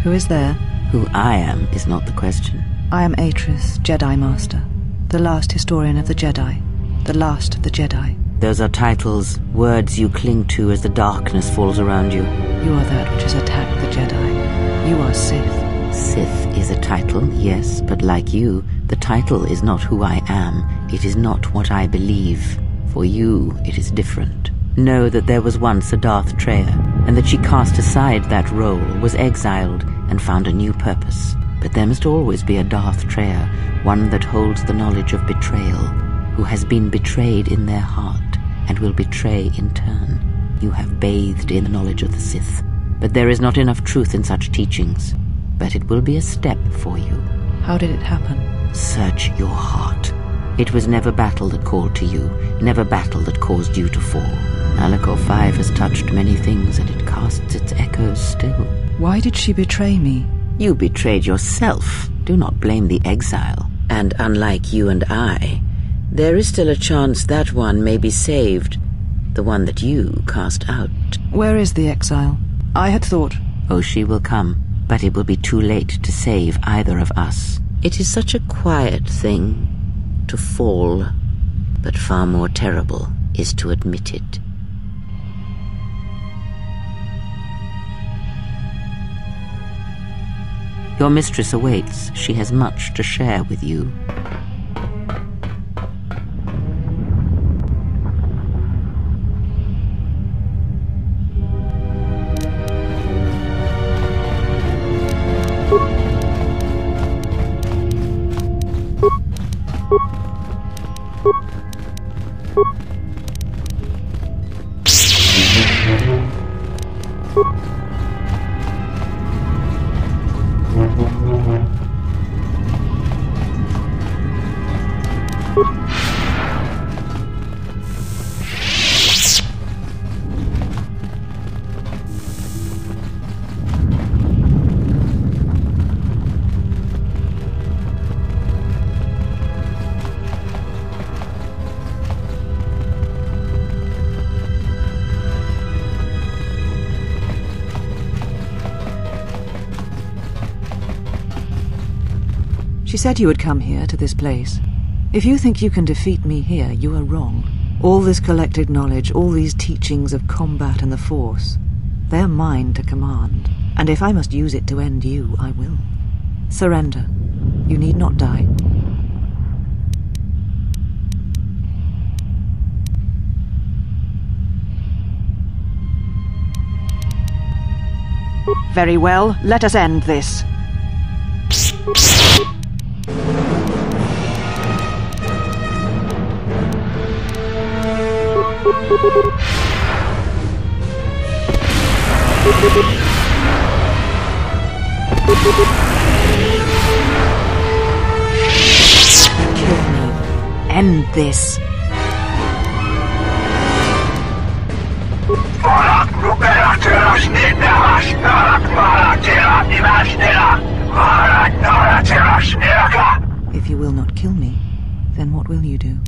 Who is there? Who I am is not the question. I am Atris, Jedi Master, the last historian of the Jedi, the last of the Jedi. Those are titles, words you cling to as the darkness falls around you. You are that which has attacked the Jedi. You are Sith. Sith is a title, yes, but like you, the title is not who I am. It is not what I believe. For you, it is different. Know that there was once a Darth Treya, and that she cast aside that role, was exiled, and found a new purpose. But there must always be a Darth Treya, one that holds the knowledge of betrayal, who has been betrayed in their heart, and will betray in turn. You have bathed in the knowledge of the Sith, but there is not enough truth in such teachings. But it will be a step for you. How did it happen? Search your heart. It was never battle that called to you, never battle that caused you to fall. Alakor 5 has touched many things, and it casts its echoes still. Why did she betray me? You betrayed yourself. Do not blame the exile. And unlike you and I, there is still a chance that one may be saved. The one that you cast out. Where is the exile? I had thought... Oh, she will come, but it will be too late to save either of us. It is such a quiet thing to fall, but far more terrible is to admit it. Your mistress awaits. She has much to share with you. She said you would come here, to this place. If you think you can defeat me here, you are wrong. All this collected knowledge, all these teachings of combat and the Force, they are mine to command. And if I must use it to end you, I will. Surrender. You need not die. Very well, let us end this. Kill me. End this. If you will not kill me, then what will you do?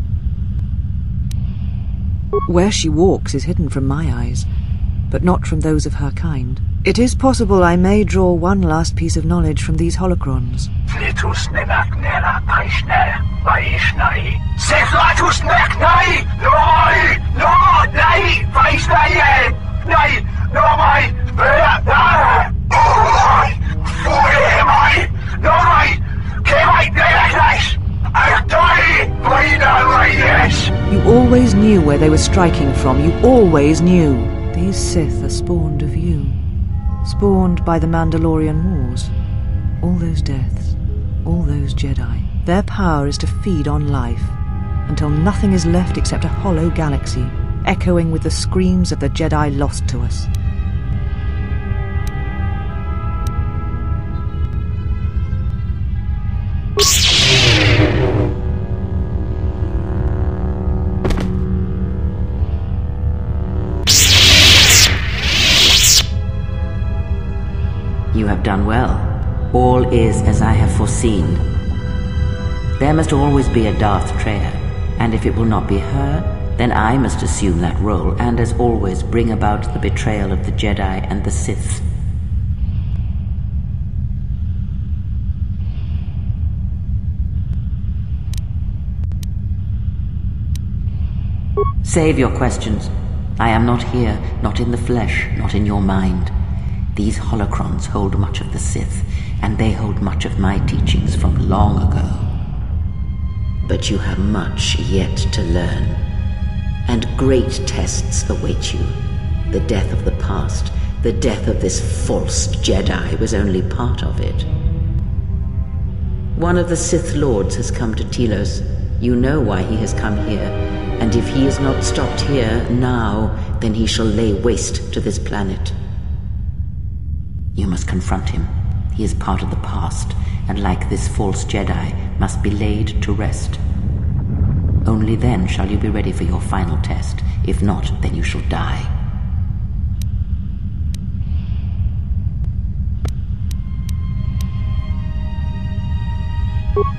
Where she walks is hidden from my eyes, but not from those of her kind. It is possible I may draw one last piece of knowledge from these holocrons. You always knew where they were striking from. You always knew. These Sith are spawned of you. Spawned by the Mandalorian Wars. All those deaths. All those Jedi. Their power is to feed on life, until nothing is left except a hollow galaxy, echoing with the screams of the Jedi lost to us. You have done well. All is as I have foreseen. There must always be a Darth Treya, and if it will not be her, then I must assume that role, and as always bring about the betrayal of the Jedi and the Sith. Save your questions. I am not here, not in the flesh, not in your mind. These holocrons hold much of the Sith, and they hold much of my teachings from long ago. But you have much yet to learn, and great tests await you. The death of the past, the death of this false Jedi was only part of it. One of the Sith Lords has come to Telos. You know why he has come here, and if he is not stopped here now, then he shall lay waste to this planet. You must confront him. He is part of the past, and like this false Jedi, must be laid to rest. Only then shall you be ready for your final test. If not, then you shall die.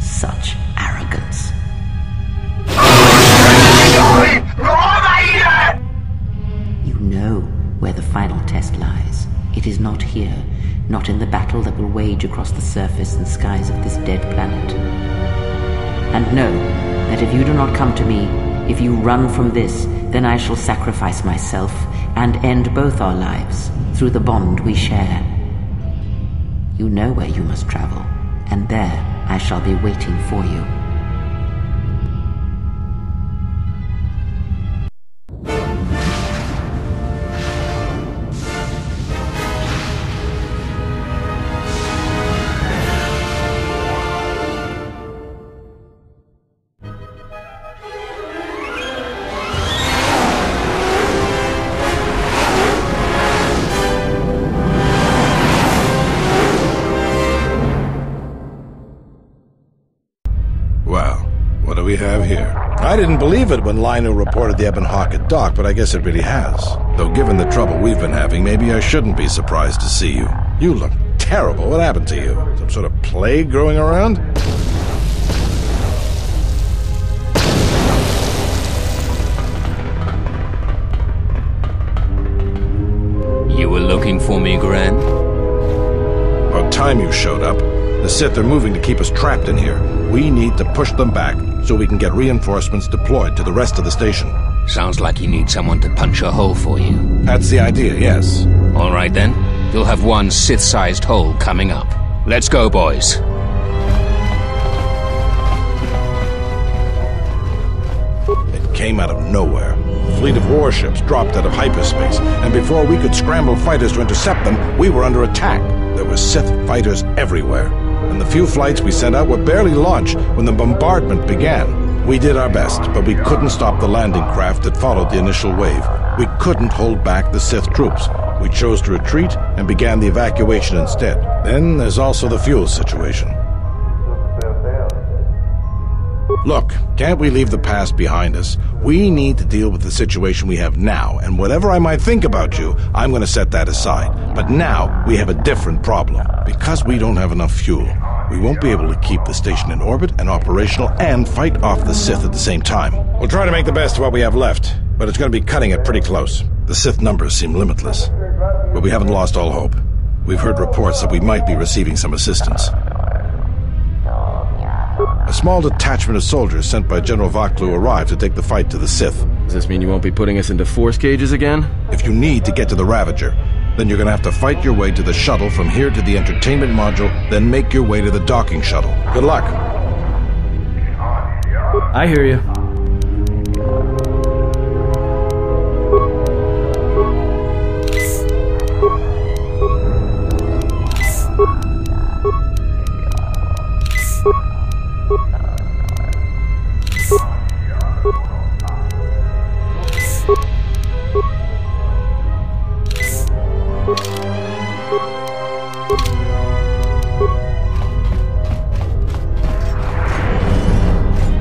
Such arrogance. You know where the final test lies. It is not here, not in the battle that will wage across the surface and skies of this dead planet. And know that if you do not come to me, if you run from this, then I shall sacrifice myself and end both our lives through the bond we share. You know where you must travel, and there I shall be waiting for you. We have here. I didn't believe it when Lino reported the Ebon Hawk at dock, but I guess it really has. Though given the trouble we've been having, maybe I shouldn't be surprised to see you. You look terrible. What happened to you? Some sort of plague growing around? You were looking for me, Gran? About time you showed up. The Sith are moving to keep us trapped in here. We need to push them back so we can get reinforcements deployed to the rest of the station. Sounds like you need someone to punch a hole for you. That's the idea, yes. All right then. You'll have one Sith-sized hole coming up. Let's go, boys. It came out of nowhere. A fleet of warships dropped out of hyperspace, and before we could scramble fighters to intercept them, we were under attack. There were Sith fighters everywhere, and the few flights we sent out were barely launched when the bombardment began. We did our best, but we couldn't stop the landing craft that followed the initial wave. We couldn't hold back the Sith troops. We chose to retreat and began the evacuation instead. Then there's also the fuel situation. Look, can't we leave the past behind us? We need to deal with the situation we have now, and whatever I might think about you, I'm going to set that aside. But now, we have a different problem. Because we don't have enough fuel, we won't be able to keep the station in orbit and operational and fight off the Sith at the same time. We'll try to make the best of what we have left, but it's going to be cutting it pretty close. The Sith numbers seem limitless, but we haven't lost all hope. We've heard reports that we might be receiving some assistance. A small detachment of soldiers sent by General Vaklu arrived to take the fight to the Sith. Does this mean you won't be putting us into force cages again? If you need to get to the Ravager, then you're going to have to fight your way to the shuttle from here to the entertainment module, then make your way to the docking shuttle. Good luck. I hear you.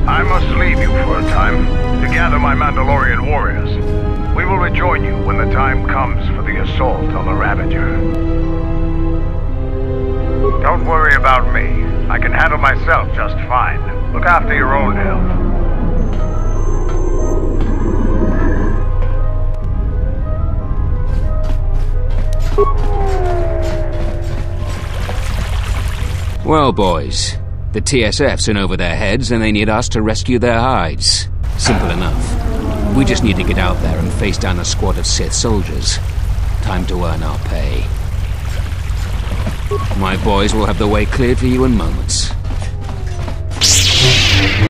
I must leave you for a time to gather my Mandalorian warriors. We will rejoin you when the time comes for the assault on the Ravager. Don't worry about me. I can handle myself just fine. Look after your own health. Well, boys, the TSF's in over their heads and they need us to rescue their hides. Simple enough. We just need to get out there and face down a squad of Sith soldiers. Time to earn our pay. My boys will have the way cleared for you in moments.